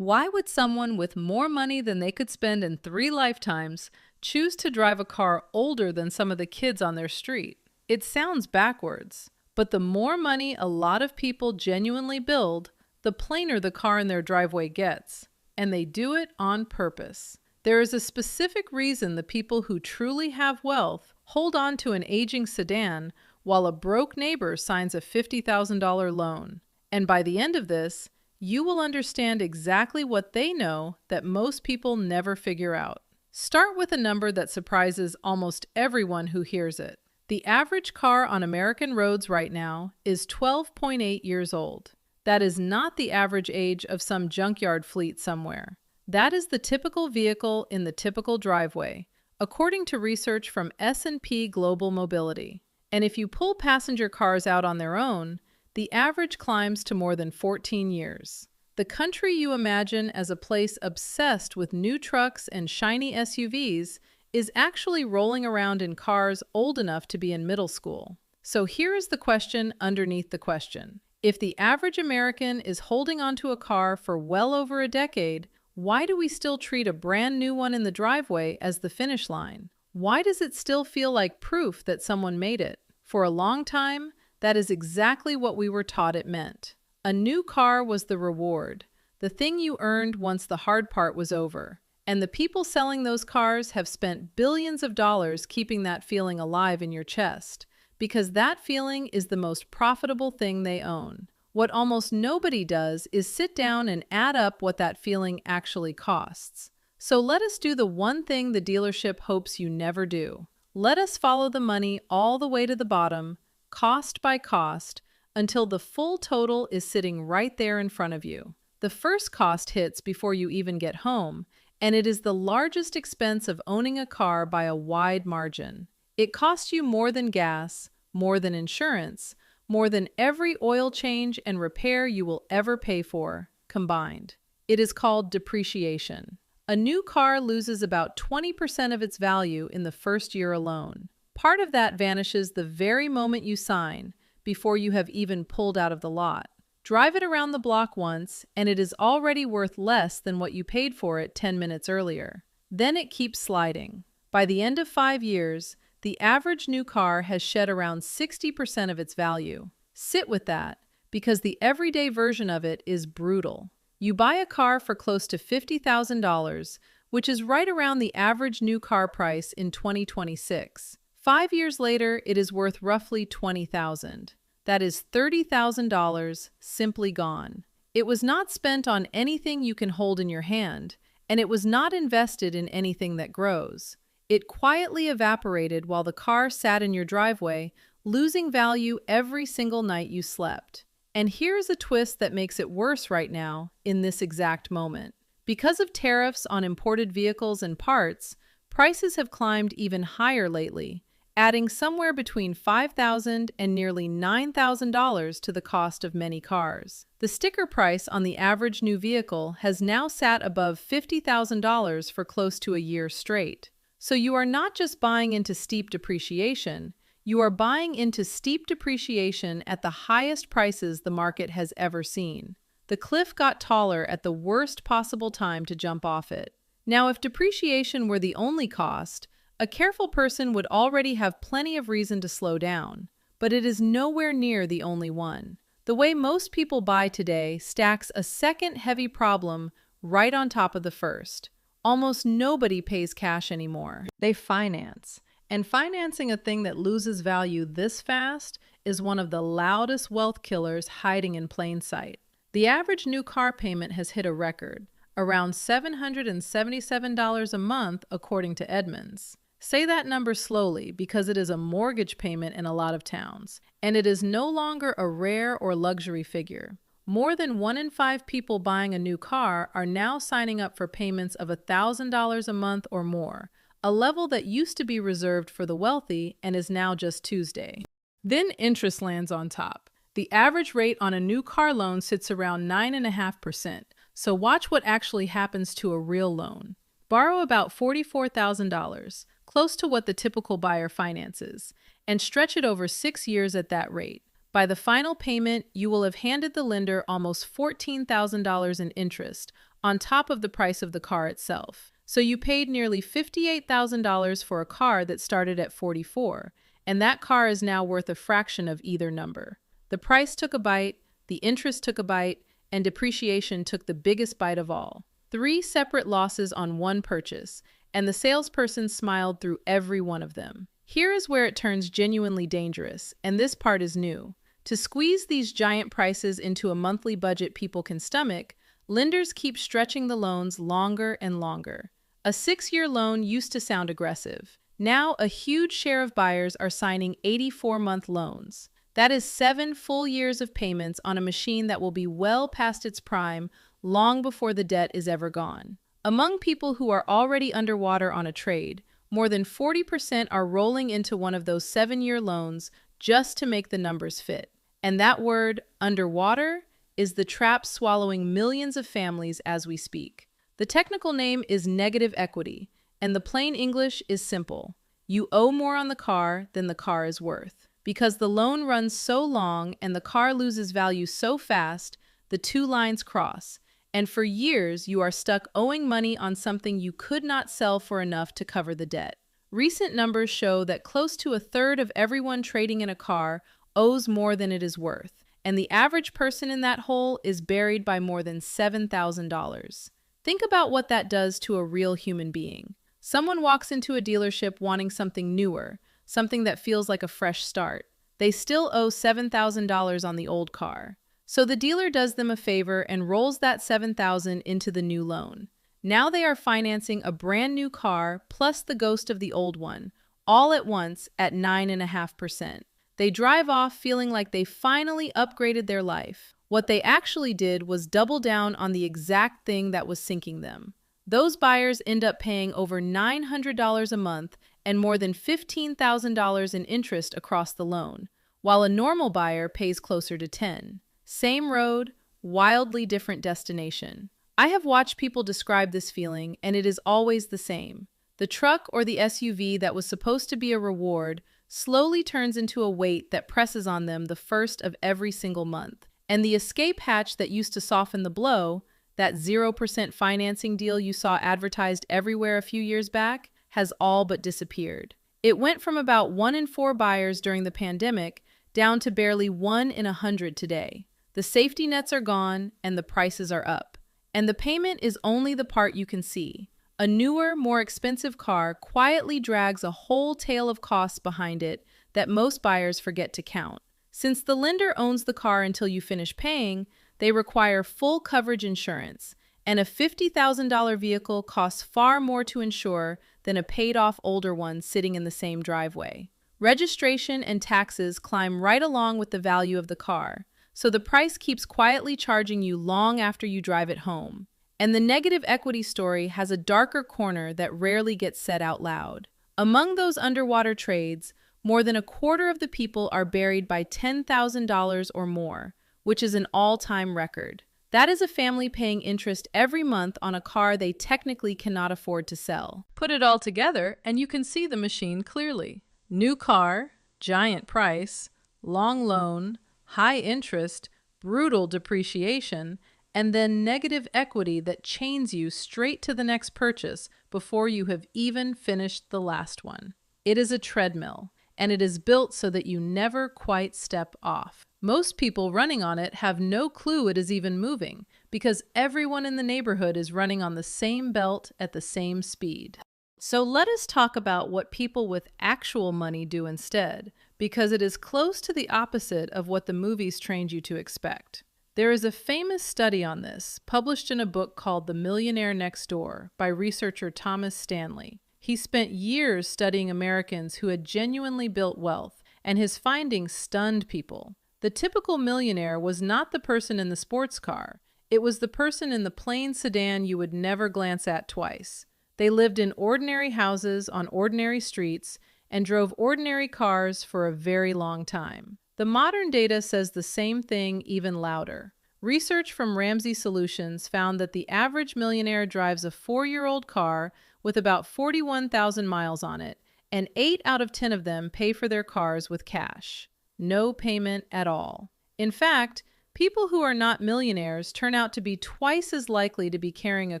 Why would someone with more money than they could spend in 3 lifetimes choose to drive a car older than some of the kids on their street? It sounds backwards, but the more money a lot of people genuinely build, the plainer the car in their driveway gets. And they do it on purpose. There is a specific reason the people who truly have wealth hold on to an aging sedan while a broke neighbor signs a $50,000 loan. And by the end of this, you will understand exactly what they know that most people never figure out. Start with a number that surprises almost everyone who hears it. The average car on American roads right now is 12.8 years old. That is not the average age of some junkyard fleet somewhere. That is the typical vehicle in the typical driveway, according to research from S&P Global Mobility. And if you pull passenger cars out on their own, the average climbs to more than 14 years. The country you imagine as a place obsessed with new trucks and shiny SUVs is actually rolling around in cars old enough to be in middle school. So here is the question underneath the question. If the average American is holding onto a car for well over a decade, why do we still treat a brand new one in the driveway as the finish line? Why does it still feel like proof that someone made it? For a long time, that is exactly what we were taught it meant. A new car was the reward, the thing you earned once the hard part was over. And the people selling those cars have spent billions of dollars keeping that feeling alive in your chest, because that feeling is the most profitable thing they own. What almost nobody does is sit down and add up what that feeling actually costs. So let us do the one thing the dealership hopes you never do. Let us follow the money all the way to the bottom, cost by cost, until the full total is sitting right there in front of you. The first cost hits before you even get home, and it is the largest expense of owning a car by a wide margin. It costs you more than gas, more than insurance, more than every oil change and repair you will ever pay for, combined. It is called depreciation. A new car loses about 20% of its value in the first year alone. Part of that vanishes the very moment you sign, before you have even pulled out of the lot. Drive it around the block once, and it is already worth less than what you paid for it 10 minutes earlier. Then it keeps sliding. By the end of 5 years, the average new car has shed around 60% of its value. Sit with that, because the everyday version of it is brutal. You buy a car for close to $50,000, which is right around the average new car price in 2026. 5 years later, it is worth roughly $20,000. That is $30,000 simply gone. It was not spent on anything you can hold in your hand, and it was not invested in anything that grows. It quietly evaporated while the car sat in your driveway, losing value every single night you slept. And here's a twist that makes it worse right now, in this exact moment. Because of tariffs on imported vehicles and parts, prices have climbed even higher lately, adding somewhere between $5,000 and nearly $9,000 to the cost of many cars. The sticker price on the average new vehicle has now sat above $50,000 for close to a year straight. So you are not just buying into steep depreciation, you are buying into steep depreciation at the highest prices the market has ever seen. The cliff got taller at the worst possible time to jump off it. Now, if depreciation were the only cost, a careful person would already have plenty of reason to slow down, but it is nowhere near the only one. The way most people buy today stacks a second heavy problem right on top of the first. Almost nobody pays cash anymore. They finance. And financing a thing that loses value this fast is one of the loudest wealth killers hiding in plain sight. The average new car payment has hit a record, around $777 a month according to Edmunds. Say that number slowly because it is a mortgage payment in a lot of towns, and it is no longer a rare or luxury figure. More than 1 in 5 people buying a new car are now signing up for payments of $1,000 a month or more, a level that used to be reserved for the wealthy and is now just Tuesday. Then interest lands on top. The average rate on a new car loan sits around 9.5%, so watch what actually happens to a real loan. Borrow about $44,000, close to what the typical buyer finances, and stretch it over 6 years at that rate. By the final payment, you will have handed the lender almost $14,000 in interest, on top of the price of the car itself. So you paid nearly $58,000 for a car that started at 44, and that car is now worth a fraction of either number. The price took a bite, the interest took a bite, and depreciation took the biggest bite of all. 3 separate losses on one purchase, and the salesperson smiled through every one of them. Here is where it turns genuinely dangerous, and this part is new. To squeeze these giant prices into a monthly budget people can stomach, lenders keep stretching the loans longer and longer. A 6-year loan used to sound aggressive. Now, a huge share of buyers are signing 84-month loans. That is 7 full years of payments on a machine that will be well past its prime long before the debt is ever gone. Among people who are already underwater on a trade, more than 40% are rolling into one of those 7-year loans just to make the numbers fit. And that word, underwater, is the trap swallowing millions of families as we speak. The technical name is negative equity, and the plain English is simple. You owe more on the car than the car is worth. Because the loan runs so long and the car loses value so fast, the two lines cross. And for years, you are stuck owing money on something you could not sell for enough to cover the debt. Recent numbers show that close to a third of everyone trading in a car owes more than it is worth, and the average person in that hole is buried by more than $7,000. Think about what that does to a real human being. Someone walks into a dealership wanting something newer, something that feels like a fresh start. They still owe $7,000 on the old car. So the dealer does them a favor and rolls that $7,000 into the new loan. Now they are financing a brand new car plus the ghost of the old one, all at once at 9.5%. They drive off feeling like they finally upgraded their life. What they actually did was double down on the exact thing that was sinking them. Those buyers end up paying over $900 a month and more than $15,000 in interest across the loan, while a normal buyer pays closer to $10,000. Same road, wildly different destination. I have watched people describe this feeling, and it is always the same. The truck or the SUV that was supposed to be a reward slowly turns into a weight that presses on them the first of every single month. And the escape hatch that used to soften the blow, that 0% financing deal you saw advertised everywhere a few years back, has all but disappeared. It went from about 1 in 4 buyers during the pandemic down to barely 1 in 100 today. The safety nets are gone and the prices are up. And the payment is only the part you can see. A newer, more expensive car quietly drags a whole tail of costs behind it that most buyers forget to count. Since the lender owns the car until you finish paying, they require full coverage insurance, and a $50,000 vehicle costs far more to insure than a paid-off older one sitting in the same driveway. Registration and taxes climb right along with the value of the car, so the price keeps quietly charging you long after you drive it home. And the negative equity story has a darker corner that rarely gets said out loud. Among those underwater trades, more than a quarter of the people are buried by $10,000 or more, which is an all-time record. That is a family paying interest every month on a car they technically cannot afford to sell. Put it all together, and you can see the machine clearly. New car, giant price, long loan, high interest, brutal depreciation, and then negative equity that chains you straight to the next purchase before you have even finished the last one. It is a treadmill, and it is built so that you never quite step off. Most people running on it have no clue it is even moving because everyone in the neighborhood is running on the same belt at the same speed. So let us talk about what people with actual money do instead, because it is close to the opposite of what the movies trained you to expect. There is a famous study on this, published in a book called The Millionaire Next Door by researcher Thomas Stanley. He spent years studying Americans who had genuinely built wealth, and his findings stunned people. The typical millionaire was not the person in the sports car. It was the person in the plain sedan you would never glance at twice. They lived in ordinary houses on ordinary streets and drove ordinary cars for a very long time. The modern data says the same thing even louder. Research from Ramsey Solutions found that the average millionaire drives a 4-year-old car with about 41,000 miles on it, and 8 out of 10 of them pay for their cars with cash. No payment at all. In fact, People who are not millionaires turn out to be twice as likely to be carrying a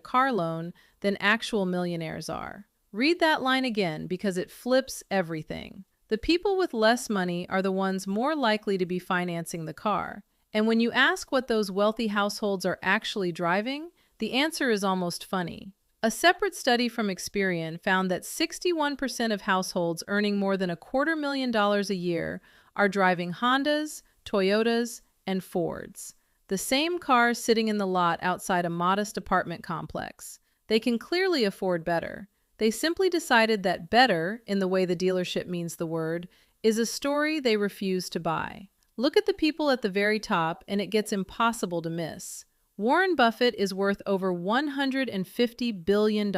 car loan than actual millionaires are. Read that line again because it flips everything. The people with less money are the ones more likely to be financing the car. And when you ask what those wealthy households are actually driving, the answer is almost funny. A separate study from Experian found that 61% of households earning more than $250,000 a year are driving Hondas, Toyotas, and Fords. The same cars sitting in the lot outside a modest apartment complex. They can clearly afford better. They simply decided that better, in the way the dealership means the word, is a story they refuse to buy. Look at the people at the very top, and it gets impossible to miss. Warren Buffett is worth over $150 billion.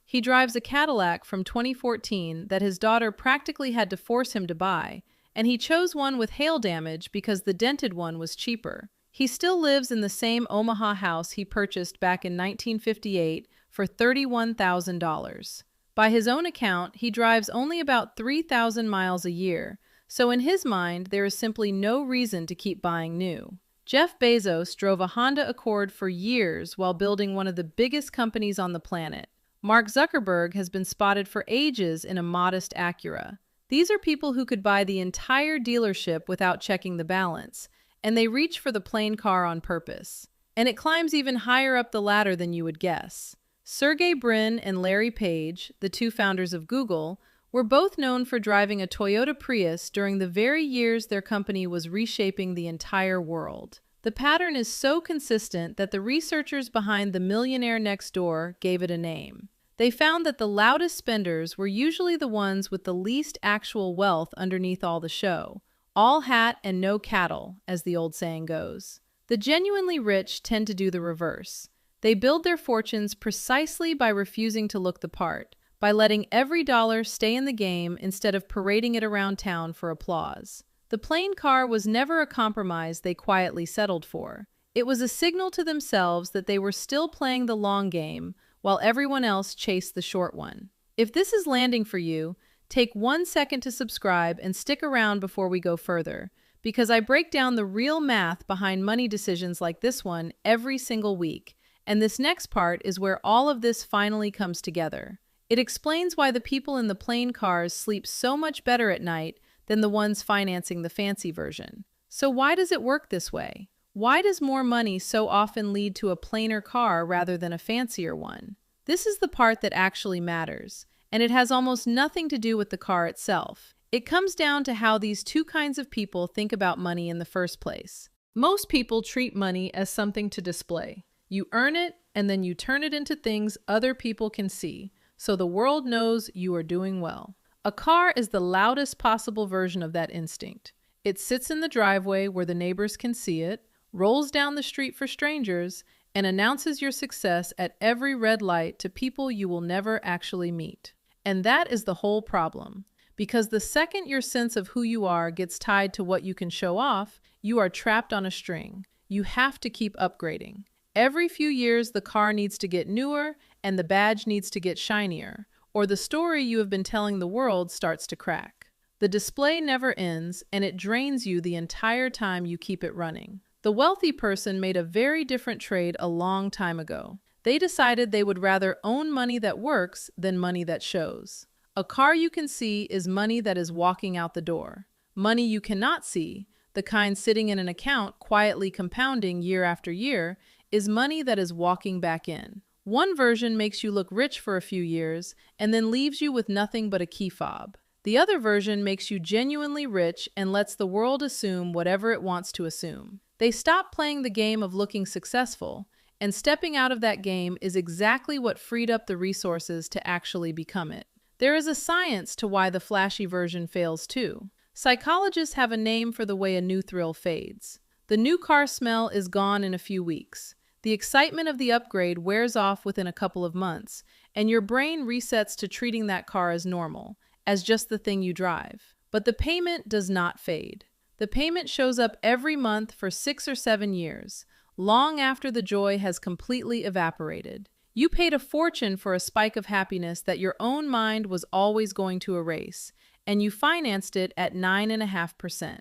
He drives a Cadillac from 2014 that his daughter practically had to force him to buy, and he chose one with hail damage because the dented one was cheaper. He still lives in the same Omaha house he purchased back in 1958 for $31,000. By his own account, he drives only about 3,000 miles a year, so in his mind, there is simply no reason to keep buying new. Jeff Bezos drove a Honda Accord for years while building one of the biggest companies on the planet. Mark Zuckerberg has been spotted for ages in a modest Acura. These are people who could buy the entire dealership without checking the balance, and they reach for the plain car on purpose. And it climbs even higher up the ladder than you would guess. Sergey Brin and Larry Page, the two founders of Google, were both known for driving a Toyota Prius during the very years their company was reshaping the entire world. The pattern is so consistent that the researchers behind The Millionaire Next Door gave it a name. They found that the loudest spenders were usually the ones with the least actual wealth underneath all the show. All hat and no cattle, as the old saying goes. The genuinely rich tend to do the reverse. They build their fortunes precisely by refusing to look the part, by letting every dollar stay in the game instead of parading it around town for applause. The plain car was never a compromise they quietly settled for. It was a signal to themselves that they were still playing the long game while everyone else chased the short one. If this is landing for you, take 1 second to subscribe and stick around before we go further, because I break down the real math behind money decisions like this one every single week, and this next part is where all of this finally comes together. It explains why the people in the plain cars sleep so much better at night than the ones financing the fancy version. So why does it work this way? Why does more money so often lead to a plainer car rather than a fancier one? This is the part that actually matters, and it has almost nothing to do with the car itself. It comes down to how these two kinds of people think about money in the first place. Most people treat money as something to display. You earn it, and then you turn it into things other people can see, so the world knows you are doing well. A car is the loudest possible version of that instinct. It sits in the driveway where the neighbors can see it, rolls down the street for strangers, and announces your success at every red light to people you will never actually meet. And that is the whole problem. Because the second your sense of who you are gets tied to what you can show off, you are trapped on a string. You have to keep upgrading. Every few years, the car needs to get newer and the badge needs to get shinier, or the story you have been telling the world starts to crack. The display never ends, and it drains you the entire time you keep it running. The wealthy person made a very different trade a long time ago. They decided they would rather own money that works than money that shows. A car you can see is money that is walking out the door. Money you cannot see, the kind sitting in an account quietly compounding year after year, is money that is walking back in. One version makes you look rich for a few years and then leaves you with nothing but a key fob. The other version makes you genuinely rich and lets the world assume whatever it wants to assume. They stop playing the game of looking successful, and stepping out of that game is exactly what freed up the resources to actually become it. There is a science to why the flashy version fails too. Psychologists have a name for the way a new thrill fades. The new car smell is gone in a few weeks. The excitement of the upgrade wears off within a couple of months, and your brain resets to treating that car as normal, as just the thing you drive. But the payment does not fade. The payment shows up every month for 6 or 7 years, long after the joy has completely evaporated. You paid a fortune for a spike of happiness that your own mind was always going to erase, and you financed it at 9.5%.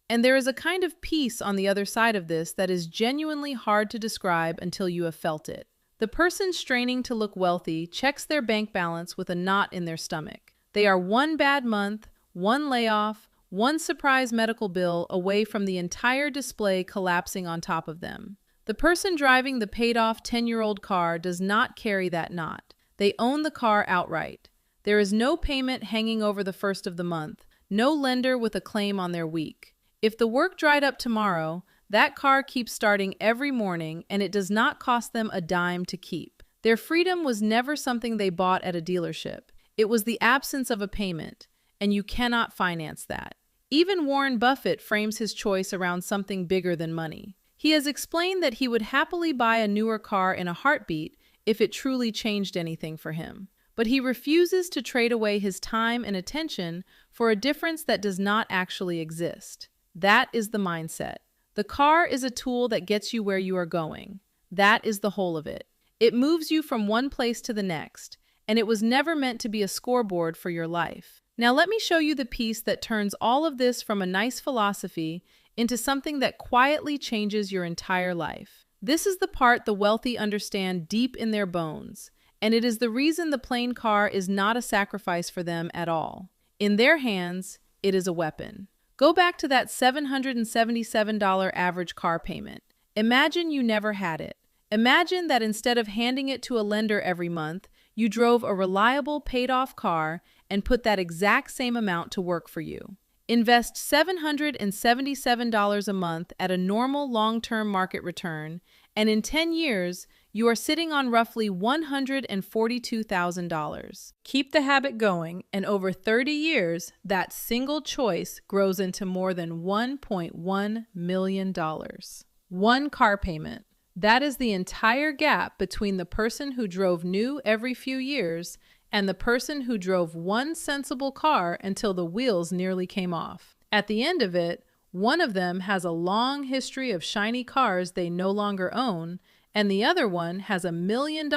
And there is a kind of peace on the other side of this that is genuinely hard to describe until you have felt it. The person straining to look wealthy checks their bank balance with a knot in their stomach. They are one bad month, one layoff, one surprise medical bill away from the entire display collapsing on top of them. The person driving the paid-off 10-year-old car does not carry that knot. They own the car outright. There is no payment hanging over the first of the month, no lender with a claim on their week. If the work dried up tomorrow, that car keeps starting every morning and it does not cost them a dime to keep. Their freedom was never something they bought at a dealership. It was the absence of a payment, and you cannot finance that. Even Warren Buffett frames his choice around something bigger than money. He has explained that he would happily buy a newer car in a heartbeat if it truly changed anything for him. But he refuses to trade away his time and attention for a difference that does not actually exist. That is the mindset. The car is a tool that gets you where you are going. That is the whole of it. It moves you from one place to the next, and it was never meant to be a scoreboard for your life. Now let me show you the piece that turns all of this from a nice philosophy into something that quietly changes your entire life. This is the part the wealthy understand deep in their bones, and it is the reason the plain car is not a sacrifice for them at all. In their hands, it is a weapon. Go back to that $777 average car payment. Imagine you never had it. Imagine that instead of handing it to a lender every month, you drove a reliable paid-off car and put that exact same amount to work for you. Invest $777 a month at a normal long-term market return, and in 10 years, you are sitting on roughly $142,000. Keep the habit going, and over 30 years, that single choice grows into more than $1.1 million. One car payment. That is the entire gap between the person who drove new every few years and the person who drove one sensible car until the wheels nearly came off. At the end of it, one of them has a long history of shiny cars they no longer own, and the other one has $1 million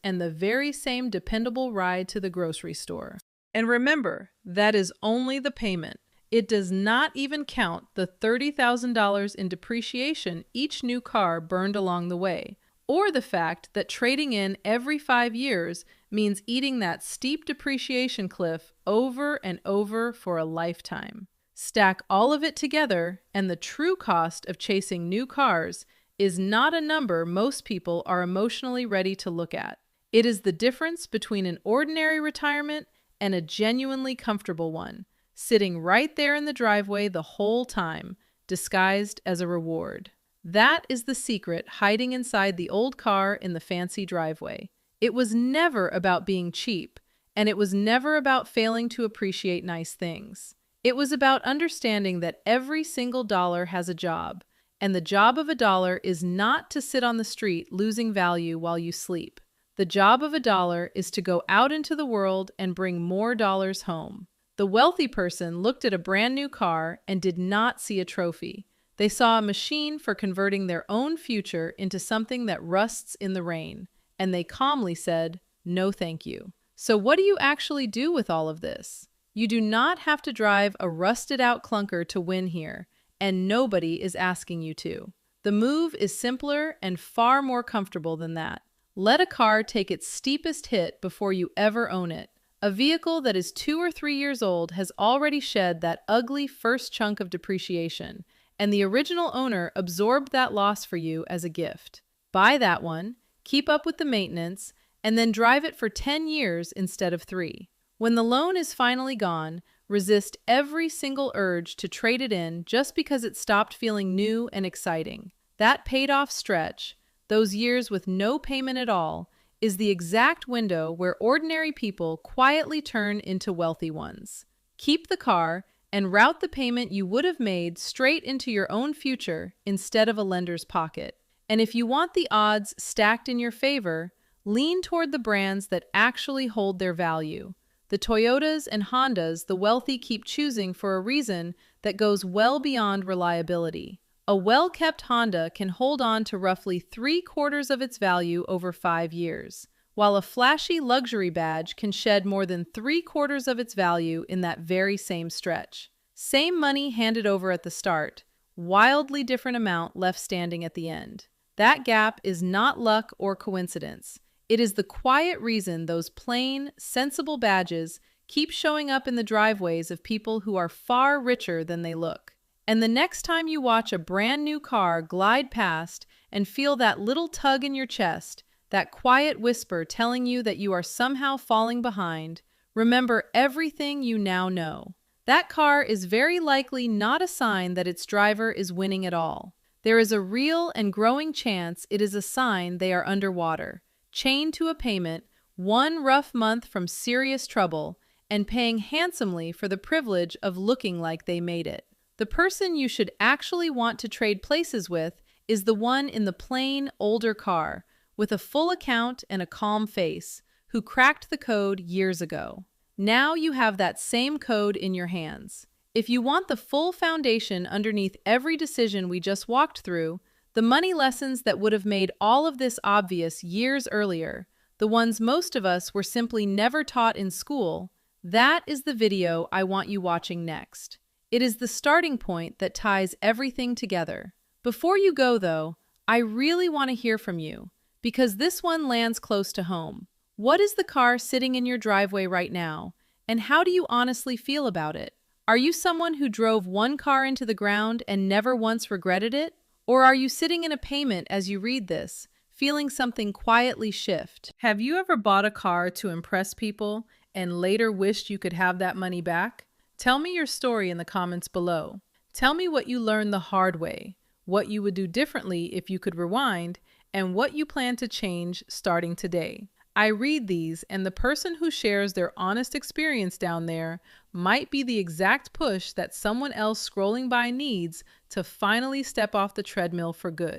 and the very same dependable ride to the grocery store. And remember, that is only the payment. It does not even count the $30,000 in depreciation each new car burned along the way, or the fact that trading in every 5 years means eating that steep depreciation cliff over and over for a lifetime. Stack all of it together, and the true cost of chasing new cars is not a number most people are emotionally ready to look at. It is the difference between an ordinary retirement and a genuinely comfortable one, sitting right there in the driveway the whole time, disguised as a reward. That is the secret hiding inside the old car in the fancy driveway. It was never about being cheap, and it was never about failing to appreciate nice things. It was about understanding that every single dollar has a job, and the job of a dollar is not to sit on the street losing value while you sleep. The job of a dollar is to go out into the world and bring more dollars home. The wealthy person looked at a brand new car and did not see a trophy. They saw a machine for converting their own future into something that rusts in the rain, and they calmly said, "No, thank you." So what do you actually do with all of this? You do not have to drive a rusted-out clunker to win here, and nobody is asking you to. The move is simpler and far more comfortable than that. Let a car take its steepest hit before you ever own it. A vehicle that is 2 or 3 years old has already shed that ugly first chunk of depreciation, and the original owner absorbed that loss for you as a gift. Buy that one, keep up with the maintenance, and then drive it for 10 years instead of 3. When the loan is finally gone, resist every single urge to trade it in just because it stopped feeling new and exciting. That paid-off stretch, those years with no payment at all, is the exact window where ordinary people quietly turn into wealthy ones. Keep the car and route the payment you would have made straight into your own future instead of a lender's pocket. And if you want the odds stacked in your favor, lean toward the brands that actually hold their value. The Toyotas and Hondas the wealthy keep choosing for a reason that goes well beyond reliability. A well-kept Honda can hold on to roughly 3/4 of its value over 5 years, while a flashy luxury badge can shed more than 3/4 of its value in that very same stretch. Same money handed over at the start, wildly different amount left standing at the end. That gap is not luck or coincidence. It is the quiet reason those plain, sensible badges keep showing up in the driveways of people who are far richer than they look. And the next time you watch a brand new car glide past and feel that little tug in your chest, that quiet whisper telling you that you are somehow falling behind, remember everything you now know. That car is very likely not a sign that its driver is winning at all. There is a real and growing chance it is a sign they are underwater, chained to a payment, one rough month from serious trouble, and paying handsomely for the privilege of looking like they made it. The person you should actually want to trade places with is the one in the plain, older car, with a full account and a calm face, who cracked the code years ago. Now you have that same code in your hands. If you want the full foundation underneath every decision we just walked through, the money lessons that would have made all of this obvious years earlier, the ones most of us were simply never taught in school, that is the video I want you watching next. It is the starting point that ties everything together. Before you go, though, I really want to hear from you, because this one lands close to home. What is the car sitting in your driveway right now, and how do you honestly feel about it? Are you someone who drove one car into the ground and never once regretted it? Or are you sitting in a payment as you read this, feeling something quietly shift? Have you ever bought a car to impress people and later wished you could have that money back? Tell me your story in the comments below. Tell me what you learned the hard way, what you would do differently if you could rewind, and what you plan to change starting today. I read these, and the person who shares their honest experience down there might be the exact push that someone else scrolling by needs to finally step off the treadmill for good.